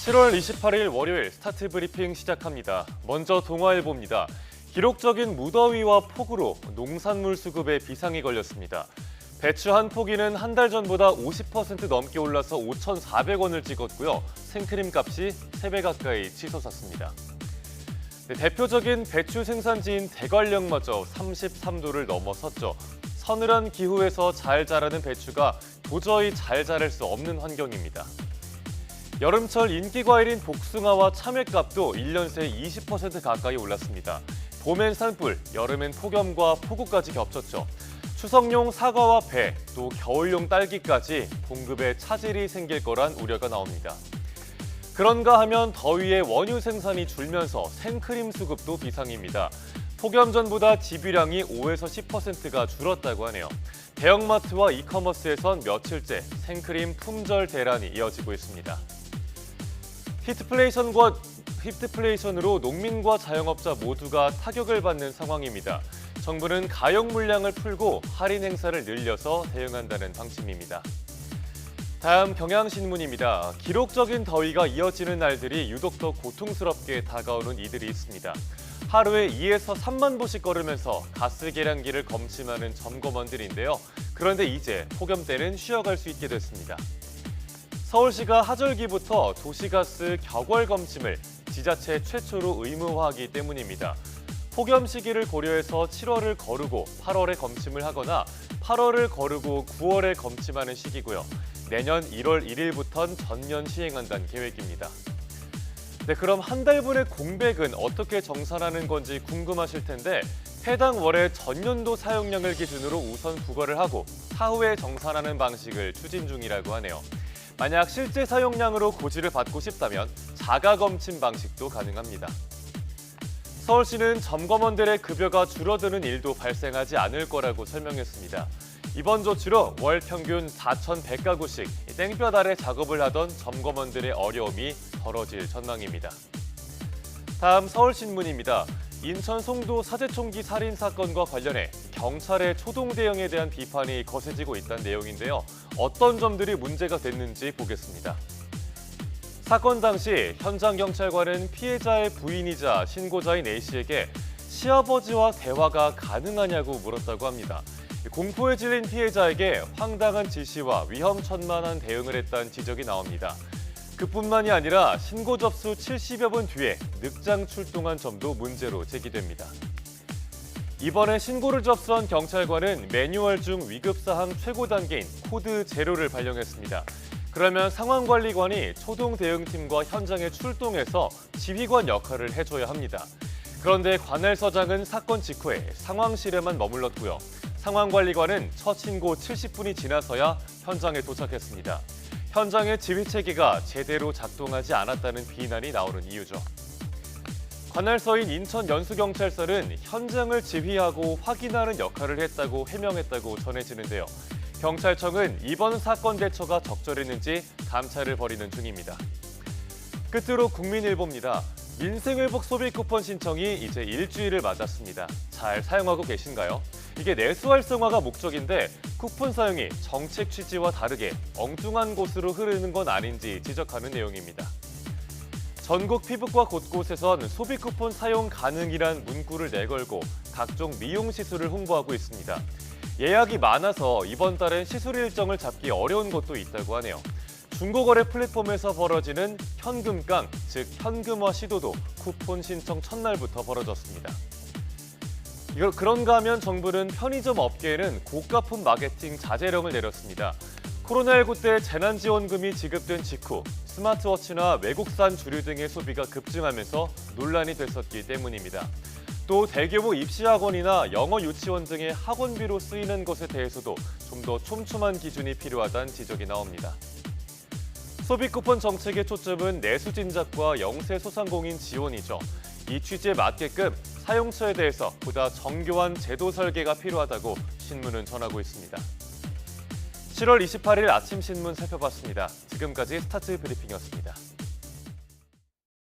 7월 28일 월요일 스타트 브리핑 시작합니다. 먼저 동아일보입니다. 기록적인 무더위와 폭우로 농산물 수급에 비상이 걸렸습니다. 배추 한 포기는 한 달 전보다 50% 넘게 올라서 5,400원을 찍었고요. 생크림 값이 3배 가까이 치솟았습니다. 대표적인 배추 생산지인 대관령마저 33도를 넘어섰죠. 서늘한 기후에서 잘 자라는 배추가 도저히 잘 자랄 수 없는 환경입니다. 여름철 인기 과일인 복숭아와 참외값도 1년 새 20% 가까이 올랐습니다. 봄엔 산불, 여름엔 폭염과 폭우까지 겹쳤죠. 추석용 사과와 배, 또 겨울용 딸기까지 공급에 차질이 생길 거란 우려가 나옵니다. 그런가 하면 더위에 원유 생산이 줄면서 생크림 수급도 비상입니다. 폭염 전보다 지비량이 5에서 10%가 줄었다고 하네요. 대형마트와 이커머스에선 며칠째 생크림 품절 대란이 이어지고 있습니다. 히트플레이션으로 농민과 자영업자 모두가 타격을 받는 상황입니다. 정부는 가용 물량을 풀고 할인 행사를 늘려서 대응한다는 방침입니다. 다음 경향신문입니다. 기록적인 더위가 이어지는 날들이 유독 더 고통스럽게 다가오는 이들이 있습니다. 하루에 2에서 3만 보씩 걸으면서 가스 계량기를 검침하는 점검원들인데요. 그런데 이제 폭염 때는 쉬어갈 수 있게 됐습니다. 서울시가 하절기부터 도시가스 격월 검침을 지자체 최초로 의무화하기 때문입니다. 폭염 시기를 고려해서 7월을 거르고 8월에 검침을 하거나 8월을 거르고 9월에 검침하는 시기고요. 내년 1월 1일부터는 전면 시행한다는 계획입니다. 네, 그럼 한 달분의 공백은 어떻게 정산하는 건지 궁금하실 텐데 해당 월의 전년도 사용량을 기준으로 우선 부과를 하고 사후에 정산하는 방식을 추진 중이라고 하네요. 만약 실제 사용량으로 고지를 받고 싶다면 자가 검침 방식도 가능합니다. 서울시는 점검원들의 급여가 줄어드는 일도 발생하지 않을 거라고 설명했습니다. 이번 조치로 월 평균 4,100가구씩 땡볕 아래 작업을 하던 점검원들의 어려움이 덜어질 전망입니다. 다음 서울신문입니다. 인천 송도 사제총기 살인 사건과 관련해 경찰의 초동 대응에 대한 비판이 거세지고 있다는 내용인데요. 어떤 점들이 문제가 됐는지 보겠습니다. 사건 당시 현장 경찰관은 피해자의 부인이자 신고자인 A씨에게 시아버지와 대화가 가능하냐고 물었다고 합니다. 공포에 질린 피해자에게 황당한 지시와 위험천만한 대응을 했다는 지적이 나옵니다. 그뿐만이 아니라 신고 접수 70여 분 뒤에 늑장 출동한 점도 문제로 제기됩니다. 이번에 신고를 접수한 경찰관은 매뉴얼 중 위급사항 최고 단계인 코드 제로를 발령했습니다. 그러면 상황관리관이 초동 대응팀과 현장에 출동해서 지휘관 역할을 해줘야 합니다. 그런데 관할서장은 사건 직후에 상황실에만 머물렀고요. 상황관리관은 첫 신고 70분이 지나서야 현장에 도착했습니다. 현장의 지휘체계가 제대로 작동하지 않았다는 비난이 나오는 이유죠. 관할서인 인천 연수경찰서는 현장을 지휘하고 확인하는 역할을 했다고 해명했다고 전해지는데요. 경찰청은 이번 사건 대처가 적절했는지 감찰을 벌이는 중입니다. 끝으로 국민일보입니다. 민생회복 소비 쿠폰 신청이 이제 일주일을 맞았습니다. 잘 사용하고 계신가요? 이게 내수 활성화가 목적인데 쿠폰 사용이 정책 취지와 다르게 엉뚱한 곳으로 흐르는 건 아닌지 지적하는 내용입니다. 전국 피부과 곳곳에선 소비 쿠폰 사용 가능이란 문구를 내걸고 각종 미용 시술을 홍보하고 있습니다. 예약이 많아서 이번 달엔 시술 일정을 잡기 어려운 곳도 있다고 하네요. 중고거래 플랫폼에서 벌어지는 현금깡, 즉 현금화 시도도 쿠폰 신청 첫날부터 벌어졌습니다. 그런가 하면 정부는 편의점 업계에는 고가품 마케팅 자제령을 내렸습니다. 코로나19 때 재난지원금이 지급된 직후 스마트워치나 외국산 주류 등의 소비가 급증하면서 논란이 됐었기 때문입니다. 또 대규모 입시학원이나 영어 유치원 등의 학원비로 쓰이는 것에 대해서도 좀 더 촘촘한 기준이 필요하다는 지적이 나옵니다. 소비쿠폰 정책의 초점은 내수 진작과 영세소상공인 지원이죠. 이 취지에 맞게끔 사용처에 대해서 보다 정교한 제도 설계가 필요하다고 신문은 전하고 있습니다. 7월 28일 아침 신문 살펴봤습니다. 지금까지 스타트 브리핑이었습니다.